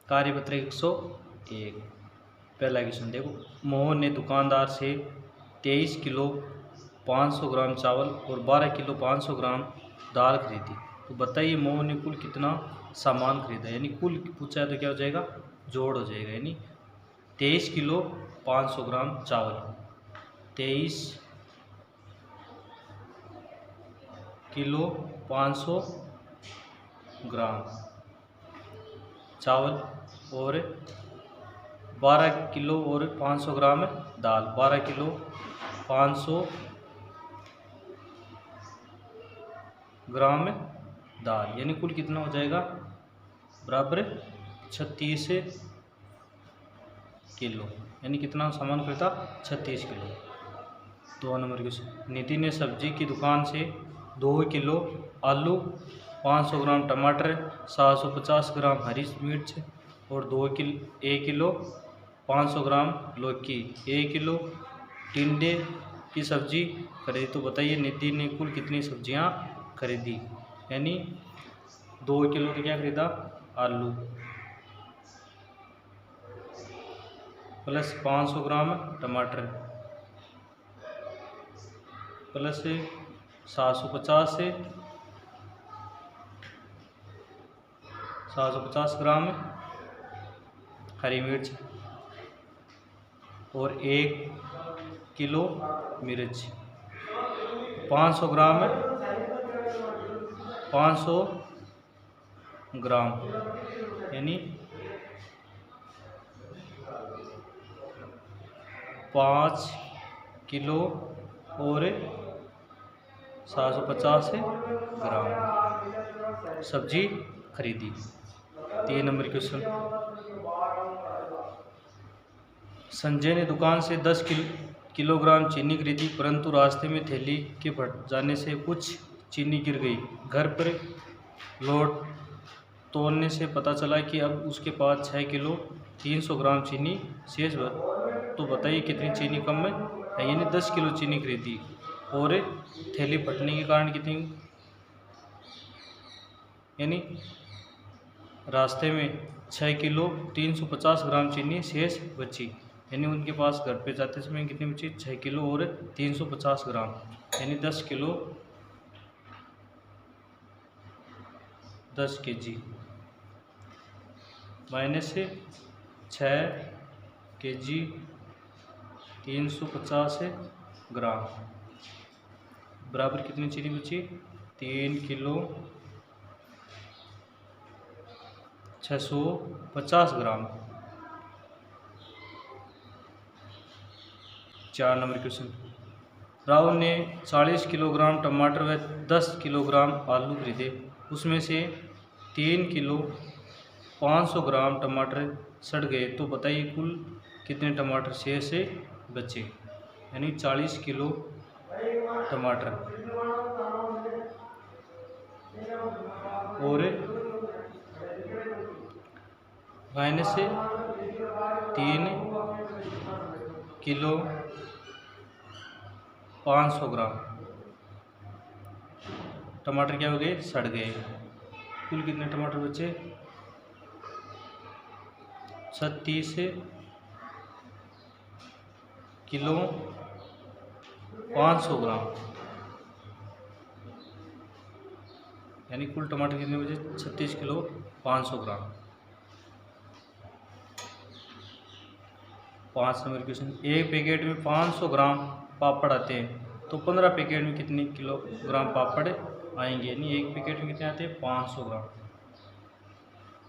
कार्यपत्र 101। पहला क्वेश्चन देखो, मोहन ने दुकानदार से 23 किलो 500 ग्राम चावल और 12 किलो 500 ग्राम दाल खरीदी। तो बताइए मोहन ने कुल कितना सामान खरीदा। यानी कुल पूछा है तो क्या हो जाएगा, जोड़ हो जाएगा। यानी 23 किलो 500 ग्राम चावल, 23 किलो 500 ग्राम चावल और 12 किलो और 500 ग्राम दाल, 12 किलो 500 ग्राम दाल। यानी कुल कितना हो जाएगा, बराबर 36 किलो। यानी कितना सामान खरीदा, 36 किलो। 2 नंबर क्वेश्चन, नितिन ने सब्जी की दुकान से 2 किलो आलू, 500 ग्राम टमाटर, 750 ग्राम हरी मिर्च और 1 किलो 500 ग्राम लौकी, 1 किलो टिंडे की सब्जी खरीदी। तो बताइए नितिन ने कुल कितनी सब्जियां खरीदी। यानी 2 किलो तो क्या खरीदा, आलू, प्लस 500 ग्राम टमाटर, प्लस 750 ग्राम हरी मिर्च और 1 किलो मिर्च, 500 ग्राम 500 ग्राम। यानी 5 किलो और 750 ग्राम सब्जी खरीदी। 3 नंबर क्वेश्चन, संजय ने दुकान से 10 किलोग्राम चीनी खरीदी, परंतु रास्ते में थैली के फट जाने से कुछ चीनी गिर गई। घर पर लौट तोलने से पता चला कि अब उसके पास 6 किलो 300 ग्राम चीनी शेष तो बताइए कितनी चीनी कम है। यानी 10 किलो चीनी खरीदी और थैली फटने के कारण कितनी, यानी रास्ते में 6 किलो 350 ग्राम चीनी शेष बची। यानी उनके पास घर पे जाते समय कितनी बची, 6 किलो और 350 ग्राम। यानी 10 किलो 10 kg माइनस 6 kg 350 ग्राम बराबर कितनी चीनी बची, 3 किलो 650 ग्राम। 4 नंबर क्वेश्चन, राहुल ने 40 किलोग्राम टमाटर व 10 किलोग्राम आलू खरीदे। उसमें से 3 किलो 500 ग्राम टमाटर सड़ गए। तो बताइए कुल कितने टमाटर शेष से बचे। यानी 40 किलो टमाटर और माइनस 3 किलो 500 ग्राम टमाटर क्या हो गए, सड़ गए। कुल कितने टमाटर बचे, 36 किलो 500 ग्राम। यानी कुल टमाटर कितने बचे, 36 किलो 500 ग्राम। 5 नंबर क्वेश्चन, एक पैकेट में 500 ग्राम पापड़ आते हैं तो 15 पैकेट में कितने किलोग्राम पापड़ आएंगे। यानी एक पैकेट में कितने आते हैं, 500 ग्राम,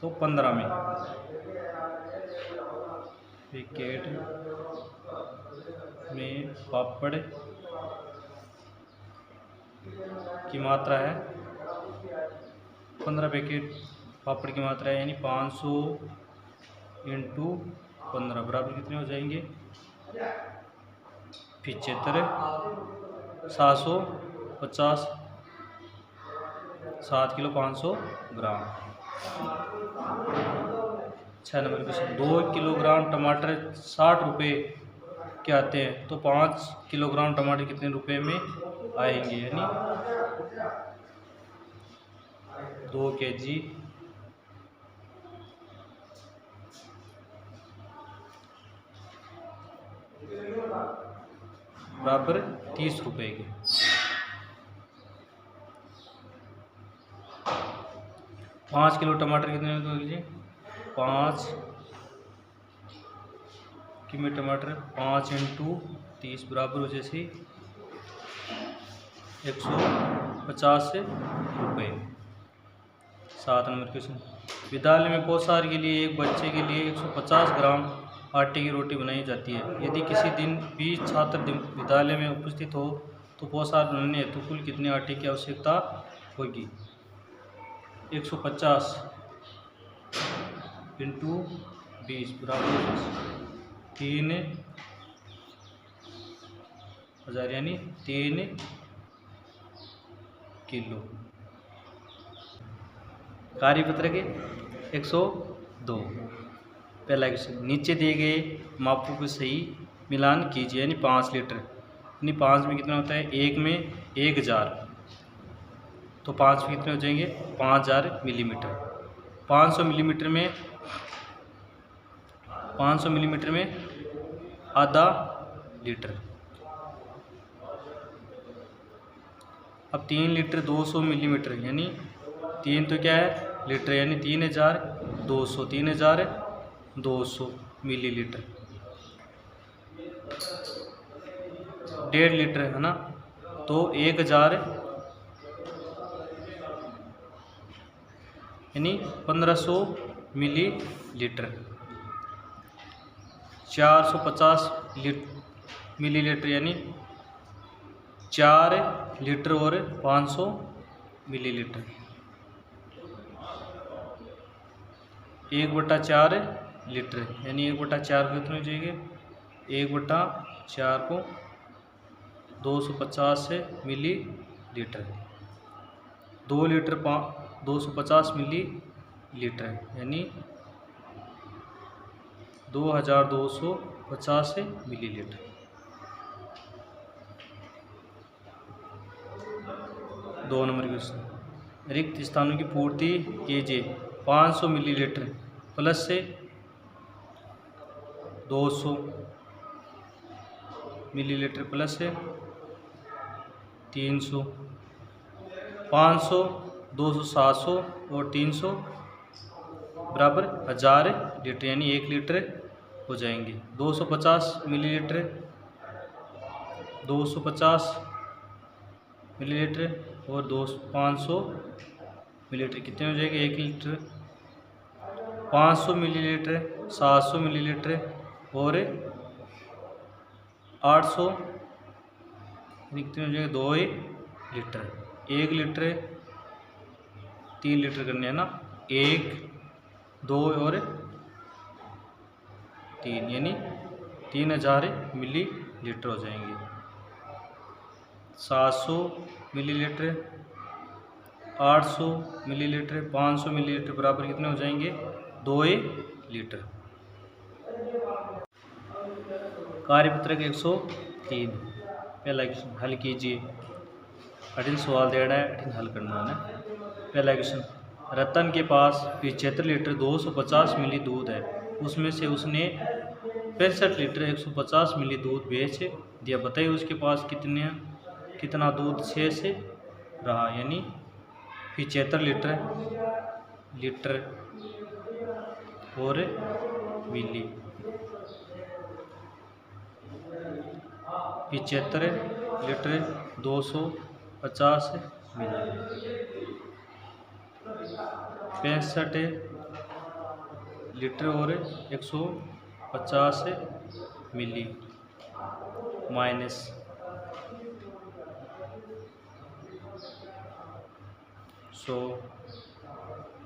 तो 15 में पैकेट में पापड़ की मात्रा है, 15 पैकेट पापड़ की मात्रा है। यानी 500 इंटू 15 बराबर कितने हो जाएंगे, 75 750 7 किलो 500 ग्राम। 6 नंबर क्वेश्चन, 2 किलोग्राम टमाटर 60 रुपये के आते हैं तो 5 किलोग्राम टमाटर कितने रुपए में आएंगे। यानी 2 kg बराबर 30 रुपये के। 5 किलो टमाटर कितने में लीजिए? 5 किलो टमाटर 5 × 30 बराबर हो जैसे 150 रुपये। 7 नंबर क्वेश्चन, विद्यालय में पोषाहार के लिए एक बच्चे के लिए 150 ग्राम आटे की रोटी बनाई जाती है। यदि किसी दिन 20 छात्र विद्यालय में उपस्थित हो तो पोषाहार बनाने हेतु कुल कितने आटे की आवश्यकता होगी? 150 × 20 बराबर 3000 यानी 3 किलो। कार्यपत्र के 102। पहला क्वेश्चन, नीचे दिए गए मापों को सही मिलान कीजिए। यानी 5 लीटर, यानी 5 में कितना होता है? 1 में 1000, तो 5 में कितने हो जाएंगे? 5000 मिलीमीटर। 500 मिलीमीटर में आधा लीटर। अब 3 लीटर 200 मिलीमीटर, यानी 3 तो क्या है? लीटर, यानी 3200 मिलीलीटर। 1.5 लीटर है ना, तो 1000 यानी 1500 मिलीलीटर। 450 मिलीलीटर यानी 4 लीटर और 500 मिलीलीटर। 1/4 लीटर, यानी 1/4 को कितने हो जाएंगे? 1/4 को 250 मिलीलीटर। 2 लीटर 250 मिलीलीटर, यानी 2250 मिलीलीटर। 2 नंबर क्वेश्चन, रिक्त स्थानों की पूर्ति कीजिए। 500 मिलीलीटर प्लस से 200 मिलीलीटर प्लस से 300, 500, 200, 700 और 300 बराबर 1000 लीटर, यानी 1 लीटर हो जाएंगे। 250 मिलीलीटर 250 मिलीलीटर और 500 मिलीलीटर कितने हो जाएंगे? 1 लीटर। 500 मिलीलीटर 700 मिलीलीटर और 800 कितने हो जाएंगे? 2 लीटर। 1 लीटर 3 लीटर करने हैं ना, 1, 2 और 3, यानी 3000 मिलीलीटर हो जाएंगे। 700 मिलीलीटर 800 मिलीलीटर 500 मिलीलीटर बराबर कितने हो जाएंगे? 2 लीटर। कार्यपत्रक 103। पहला क्वेश्चन हल कीजिए। कठिन सवाल दे रहा है, कठिन हल करना है ना। पहला क्वेश्चन, रतन के पास 75 लीटर 250 मिली दूध है, उसमें से उसने 65 लीटर 150 मिली दूध बेच दिया। बताइए उसके पास कितना दूध शेष रहा। यानी 75 लीटर और मिली। 75 लीटर 250 मिली, 65 लीटर और 150 मिली माइनस 100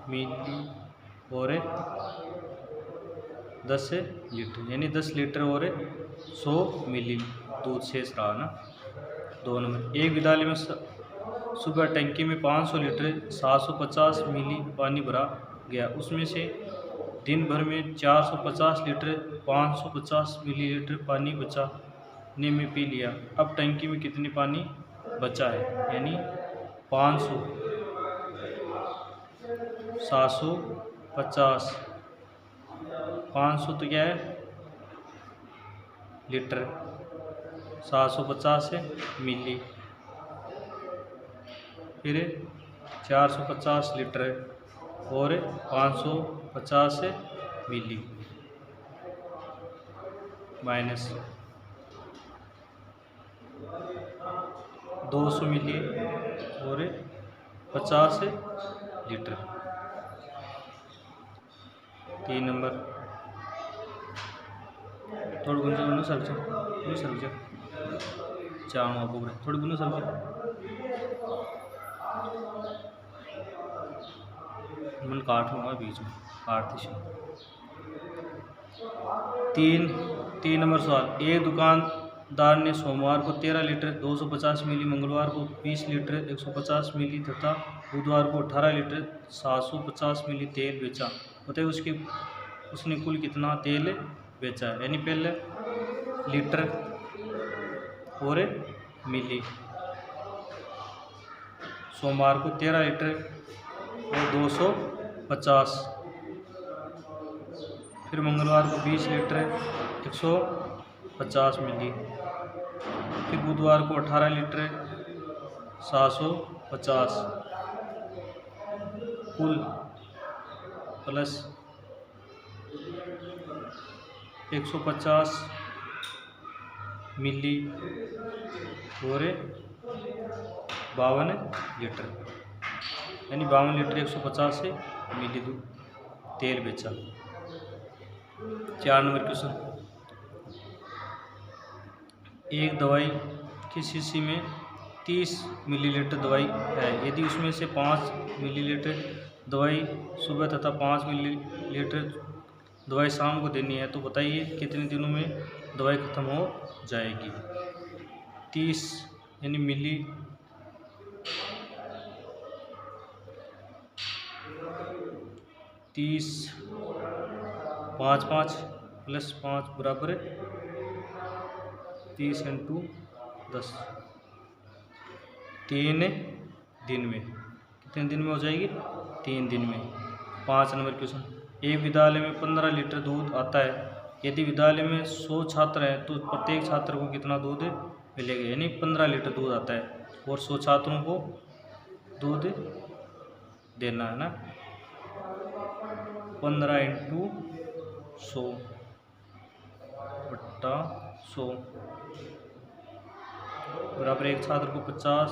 मिली और 10 लीटर, यानी 10 लीटर और 100 मिली दूध शेष रहा ना। 2 नंबर, एक विद्यालय में सुबह टंकी में 500 लीटर 750 मिली पानी भरा गया, उसमें से दिन भर में 450 लीटर 550 मिलीलीटर पानी बचाने में पी लिया। अब टंकी में कितनी पानी बचा है? यानी 500 750 500 तो क्या है? लीटर, 750 मिली, फिर 450 लीटर और 550 मिली, माइनस 200 मिली और 50 लीटर। 3 नंबर थोड़ी गुंजा गुनो सरजा चाण आपको थोड़ी गुनो सरजा मन काट लूँगा बीच में काटती से। 3 नंबर सवाल, एक दुकानदार ने सोमवार को 13 लीटर 250 मिली, मंगलवार को 20 लीटर 150 मिली तथा बुधवार को 18 लीटर 750 मिली तेल बेचा। बताइए उसने कुल कितना तेल बेचा है। यानी पहले लीटर और मिली। सोमवार को 13 लीटर और 250, फिर मंगलवार को 20 लीटर 150 मिली, फिर बुधवार को 18 लीटर 750, कुल प्लस 150 मिली और 52 लीटर, यानी 52 लीटर 150 मिली तेल बेचा। 4 नंबर क्वेश्चन, एक दवाई की शीशी में 30 मिलीलीटर दवाई है। यदि उसमें से 5 मिलीलीटर दवाई सुबह तथा 5 मिलीलीटर दवाई शाम को देनी है, तो बताइए कितने दिनों में दवाई ख़त्म हो जाएगी। 30 यानी मिली 30 5 प्लस 5 बराबर 30 × 10, 3 दिन में। कितने दिन में हो जाएगी? 3 दिन में। 5 नंबर क्वेश्चन, एक विद्यालय में 15 लीटर दूध आता है। यदि विद्यालय में 100 छात्र हैं तो प्रत्येक छात्र को कितना दूध मिलेगा। यानी 15 लीटर दूध आता है और 100 छात्रों को दूध देना है ना। 15 × 100 बट्टा 100 बराबर एक छात्र को 50,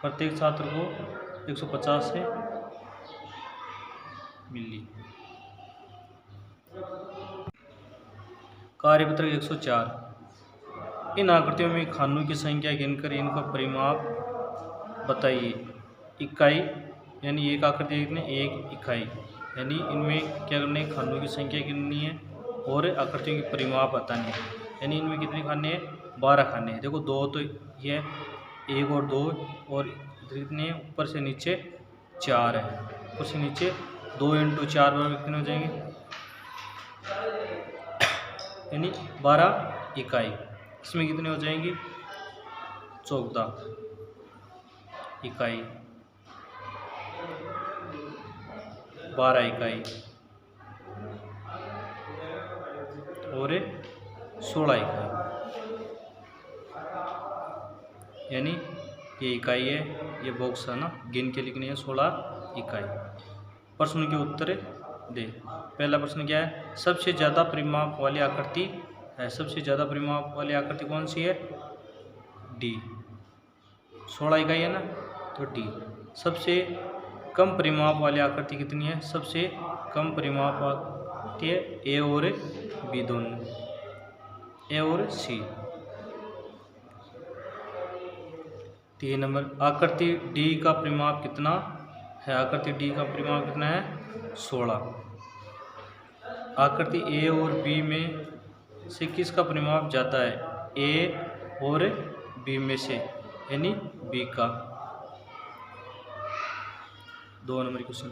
प्रत्येक छात्र को 150 से मिली। कार्यपत्रक 104, इन आकृतियों में खानों की संख्या गिनकर इनका परिमाप बताइए। इकाई यानी एक आकृति देखने एक इकाई, यानी इनमें क्या करना है, खानों की संख्या गिननी है और आकृतियों की परिमाप बतानी है। यानी इनमें कितने खाने हैं? 12 खाने हैं। देखो 2 तो ये 1 और 2 और कितने ऊपर से नीचे 4 है। ऊपर से नीचे 2 × 4 बराबर कितने हो जाएंगे? यानी 12 इकाई। इसमें कितने हो जाएंगी? 14 इकाई, 12 इकाई और 16 इकाई। यानी ये इकाई है, ये बॉक्स है ना, गिन के लिखनी है 16 इकाई। प्रश्न के उत्तर दे। पहला प्रश्न क्या है? सबसे ज़्यादा परिमाप वाली आकृति है। सबसे ज़्यादा परिमाप वाली आकृति कौन सी है? डी। 16 इकाई है ना, तो डी। सबसे कम परिमाप वाली आकृति कितनी है? सबसे कम परिमाप आकृति है ए और बी दोनों, ए और सी। 3 नंबर, आकृति डी का परिमाप कितना है? आकृति डी का परिमाप कितना है? 16। आकृति ए और बी में से किसका परिमाप ज़्यादा है? ए और बी में से, यानी बी का। 2 नंबर क्वेश्चन,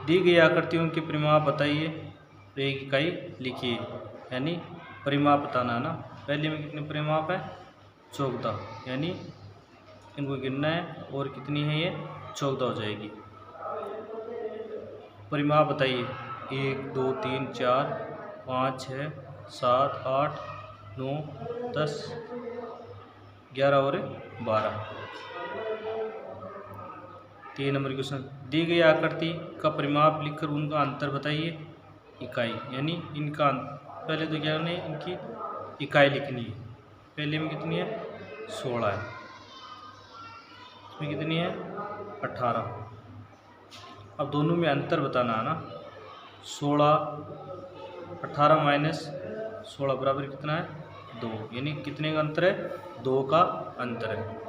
दी गई आकृतियों के परिमाप बताइए, एक इकाई लिखिए। यानी परिमाप बताना है ना। पहले में कितने परिमाप है? 14, यानी इनको गिनना है और कितनी है ये? 14 हो जाएगी। परिमाप बताइए। 1 2 3 4 5 6 7 8 9 10 11 और 12। 3 नंबर क्वेश्चन, दी गई आकृति का परिमाप लिखकर उनका अंतर बताइए। इकाई, यानी इनका पहले तो क्या है, इनकी इकाई लिखनी है। पहले में कितनी है 16 है, इसमें कितनी है 18। अब दोनों में अंतर बताना है ना। 18 माइनस 16 बराबर कितना है 2, यानी कितने का अंतर है 2 का अंतर है।